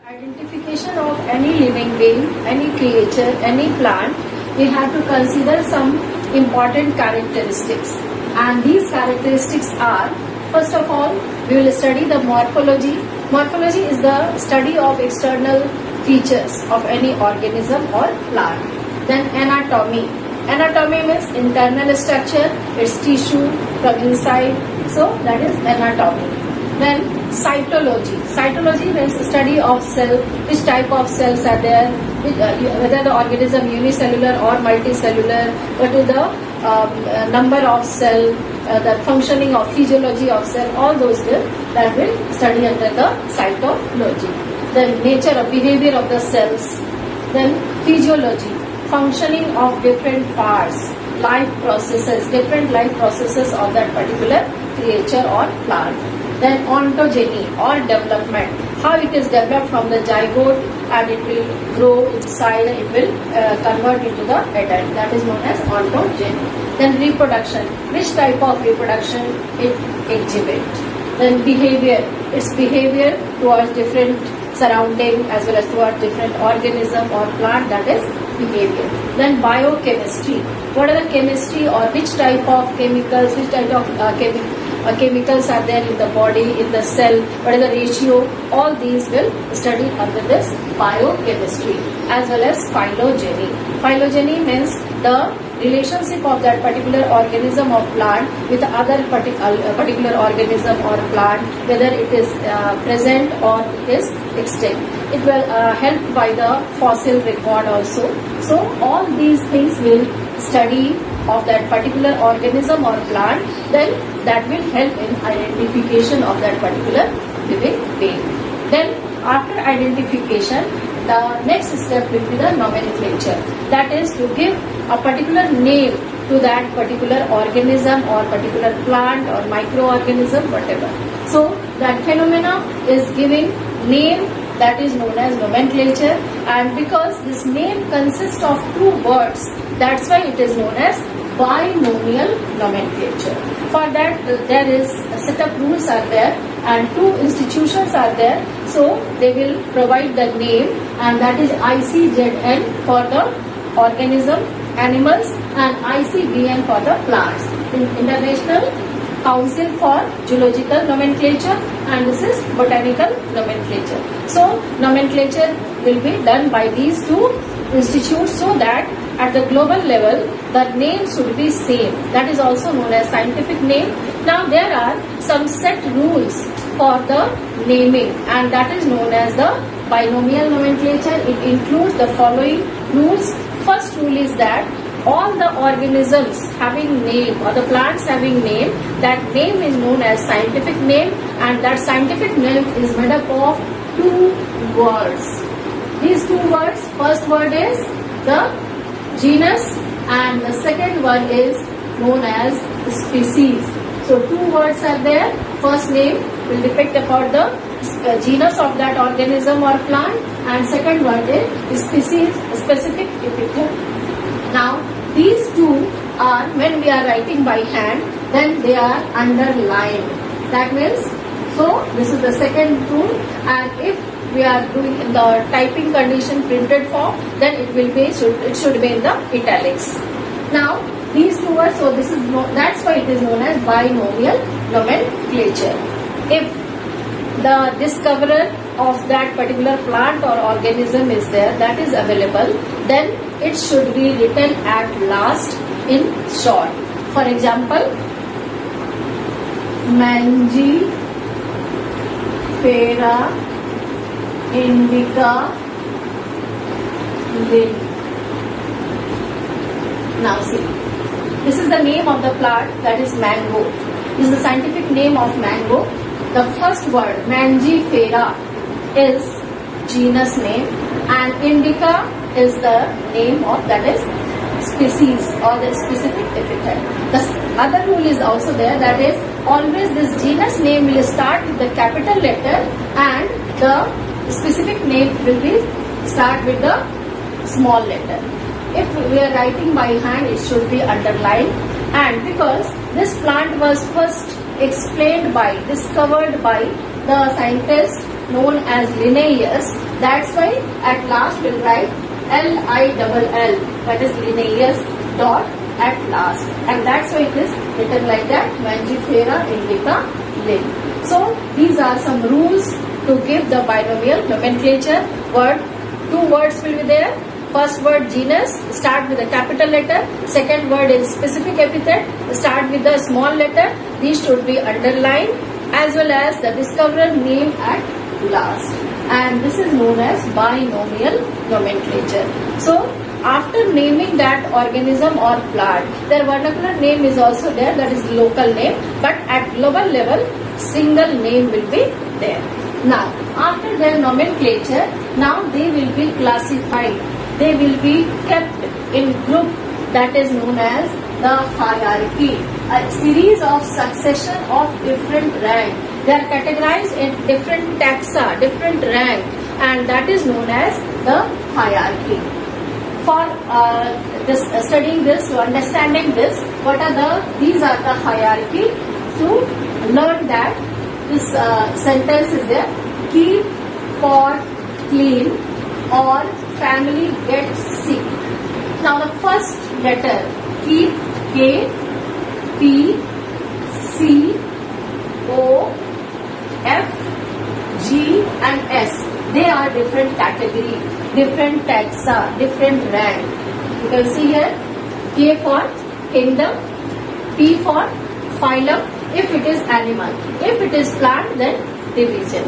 Identification of any living being, any creature, any plant, we have to consider some important characteristics. And these characteristics are, first of all, we will study the morphology. Morphology is the study of external features of any organism or plant. Then anatomy. Anatomy means internal structure, its tissue from inside. So that is anatomy. Then cytology. Cytology means study of cell, which type of cells are there, whether the organism unicellular or multicellular, what is the number of cell, the functioning of physiology of cell, all those that will study under the cytology. Then nature of behavior of the cells. Then physiology, functioning of different parts, life processes, different life processes of that particular creature or plant. Then ontogeny or development, how it is developed from the zygote and it will grow inside, it will convert into the adult, that is known as ontogeny. Then reproduction, which type of reproduction it exhibits. Then behavior, its behavior towards different surrounding as well as towards different organism or plant, that is behavior. Then biochemistry, what are the chemistry or which type of chemicals, which type of chemicals are there in the body, in the cell, what is the ratio, all these will study under this biochemistry. As well as phylogeny. Phylogeny means the relationship of that particular organism or plant with other particular organism or plant, whether it is present or it is extinct. It will help by the fossil record also. So all these things will study of that particular organism or plant, then that will help in identification of that particular living being. Then after identification, the next step will be the nomenclature. That is to give a particular name to that particular organism or particular plant or microorganism, whatever. So that phenomena is giving name, that is known as nomenclature, and because this name consists of two words, that's why it is known as binomial nomenclature. For that there is a set of rules are there and two institutions are there, so they will provide the name, and that is ICZN for the organism, animals, and ICBN for the plants. International Council for Zoological Nomenclature, and this is Botanical Nomenclature. So nomenclature will be done by these two institutes so that at the global level the name should be same. That is also known as scientific name. Now there are some set rules for the naming, and that is known as the binomial nomenclature. It includes the following rules. First rule is that all the organisms having name or the plants having name, that name is known as scientific name, and that scientific name is made up of two words. These two words, first word is the genus and the second one is known as species. So two words are there. First name will depict about the genus of that organism or plant, and second word is species, specific epithet. Now these two are, when we are writing by hand, then they are underlined. That means, so this is the second rule, and if we are doing in the typing condition printed form, then it will be, it should be in the italics. Now these two words, so this is that's why it is known as binomial nomenclature. If the discoverer of that particular plant or organism is there, that is available, then it should be written at last in short. For example, Mangifera indica linn. Now see, this is the name of the plant, that is mango. This is the scientific name of mango. The first word Mangifera is genus name, and indica is the name of, that is species or the specific epithet. The other rule is also there, that is always this genus name will start with the capital letter and the specific name will be start with the small letter. If we are writing by hand, it should be underlined, and because this plant was first explained by, discovered by the scientist known as Linnaeus. That's why at last we'll write Lill, that is Linnaeus dot at last, and that's why it is written like that, Mangifera indica Linn. So these are some rules to give the binomial nomenclature. Two words will be there. First word genus, start with a capital letter. Second word is specific epithet, start with a small letter. These should be underlined, as well as the discoverer name at last. And this is known as binomial nomenclature. So after naming that organism or plant, their vernacular name is also there, that is local name, but at global level, single name will be there. Now, after their nomenclature, now they will be classified. They will be kept in group, that is known as the hierarchy, a series of succession of different rank. They are categorized in different taxa, different rank, and that is known as the hierarchy. For studying this, understanding this, these are the hierarchy. To learn that, this sentence is there: keep pot clean or family gets sick. Now the first letter, keep, K, P, C, O, F, G and S. They are different category, different taxa, different rank. You can see here, K for kingdom, P for phylum if it is animal, if it is plant then division.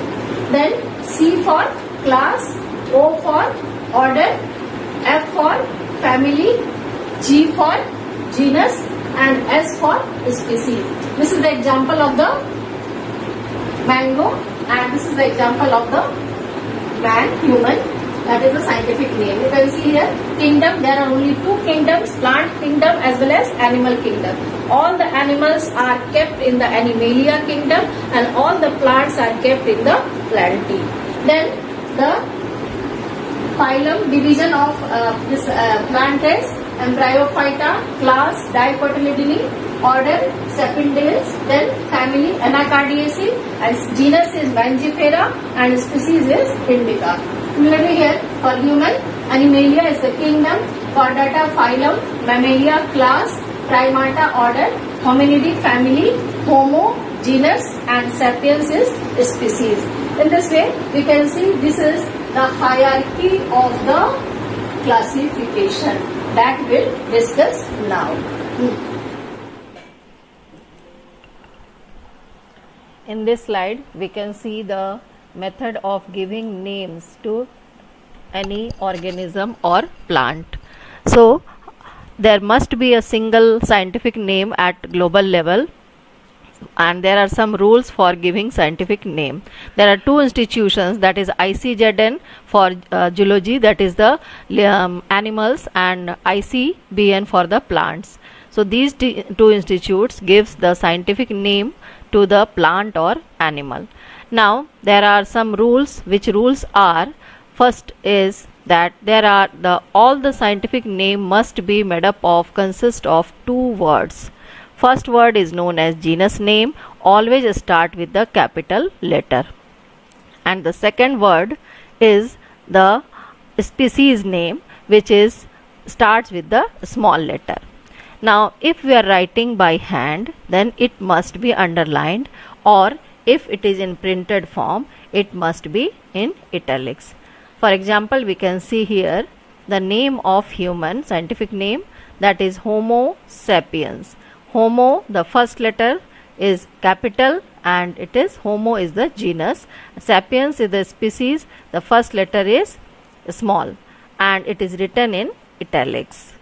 Then C for class, O for order, F for family, G for genus and S for species. This is the example of the mango and this is the example of the man, human, that is the scientific name. You can see here, kingdom, there are only two kingdoms, plant kingdom as well as animal kingdom. All the animals are kept in the Animalia kingdom and all the plants are kept in the Plantae. Then the phylum, division of this plant is Embryophyta, class Dicotyledone, order Sapindales, then family Anacardiaceae, and genus is Mangifera and species is Indica. Similarly here for human, Animalia is the kingdom, Chordata phylum, Mammalia class, Primata order, Hominidae family, Homo genus and Sapiens is species. In this way we can see this is the hierarchy of the classification that we'll discuss now. In this slide we can see the method of giving names to any organism or plant. So there must be a single scientific name at global level, and there are some rules for giving scientific name. There are two institutions, that is ICZN for zoology, that is the animals, and ICBN for the plants. So these two institutes gives the scientific name to the plant or animal. Now there are some rules, which rules are: first is that all the scientific name must be made up of, consist of two words. First word is known as genus name, always start with the capital letter, and the second word is the species name, which is starts with the small letter. Now if we are writing by hand, then it must be underlined, or if it is in printed form, it must be in italics. For example, we can see here the name of human, scientific name, that is Homo sapiens. Homo, the first letter is capital and it is Homo is the genus, sapiens is the species, the first letter is small and it is written in italics.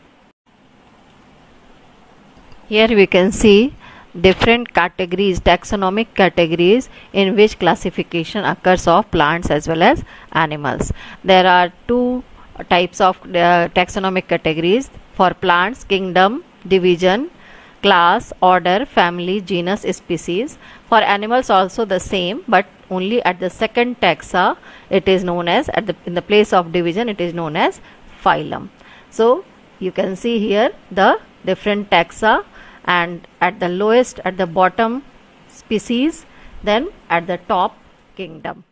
Here we can see different categories, taxonomic categories in which classification occurs of plants as well as animals. There are two types of taxonomic categories for plants: kingdom, division, class, order, family, genus, species. For animals also the same, but only at the second taxa it is known as, in the place of division it is known as phylum. So you can see here the different taxa, and at the lowest, at the bottom species, then at the top kingdom.